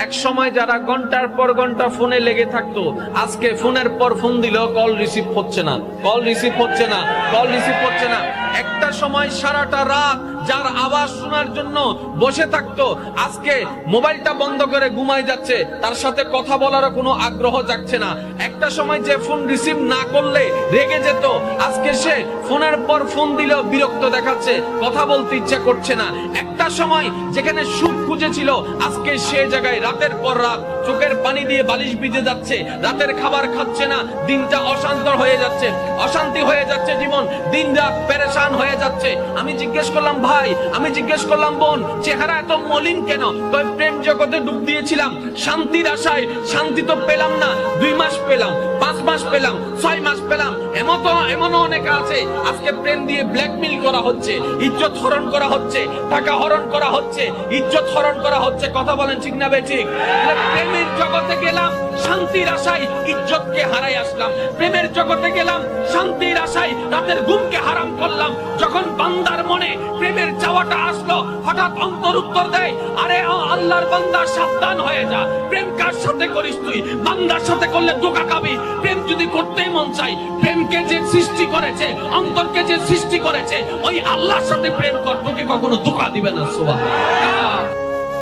এক সময় যারা ঘন্টার পর ঘন্টা ফোনে লেগে থাকতো, আজকে ফোনের পর ফোন দিলেও কল রিসিভ হচ্ছে না, কল রিসিভ হচ্ছে না, কল রিসিভ হচ্ছে না। একটা সময় সারাটা রাত যার আওয়াজ শোনার জন্য বসে থাকতো, আজকে মোবাইলটা বন্ধ করে ঘুমায় যাচ্ছে, তার সাথে কথা বলারও কোনো আগ্রহ জাগছে না। একটা সময় যে ফোন রিসিভ না করলে রেগে যেত, আজকে সে ফোনের পর ফোন দিলেও বিরক্ত দেখাচ্ছে, কথা বলতে ইচ্ছা করছে না। একটা সময় যেখানে সুখ খুঁজেছিল, আজকে সে জায়গায় রাতের পর রাত চোখের পানি দিয়ে বালিশ ভিজে যাচ্ছে, রাতের খাবার খাচ্ছে না, দিনটা অশান্ত হয়ে যাচ্ছে, অশান্তি হয়ে যাচ্ছে জীবন, দিন রাত পেরেশান হয়ে যাচ্ছে। আমি জিজ্ঞেস করলাম ভাই, আমি জিজ্ঞেস করলাম বোন, চেহারা এত মলিন কেন? কই প্রেম জগতে ডুব দিয়েছিলাম শান্তির আশায়, শান্তি তো পেলাম না। 2 মাস পেলাম, 5 মাস পেলাম, 6 মাস পেলাম, এমনও অনেকে আছে আজকে প্রেম দিয়ে ব্ল্যাকমেইল করা হচ্ছে, ইজ্জত হরণ করা হচ্ছে, টাকা হরণ করা হচ্ছে, ইজ্জত হরণ করা হচ্ছে। কথা বলেন ঠিক না বেঠিক? প্রেমের জগতে গেলাম শান্তির আশায়, ইজ্জতকে হারাই আসলাম। প্রেমের জগতে গেলাম শান্তির আশায়, রাতের ঘুমকে হারাম করলাম। যখন বান্দার মনে প্রেমের চাওয়াটা আসলো, হঠাৎ অন্তর উত্তর দেয়, আরে আল্লাহর বান্দা সাবধান হয়ে যা, প্রেম কার সাথে করিস তুই? বান্দার সাথে করলে ধোঁকা খাবি। প্রেম যদি করতেই মন চাই, প্রেমকে যে সৃষ্টি করেছে, অন্তরকে যে সৃষ্টি করেছে, ওই আল্লাহর সাথে প্রেম কর, তোকে কখনো ধোঁকা দিবে না। সুবহানাল্লাহ।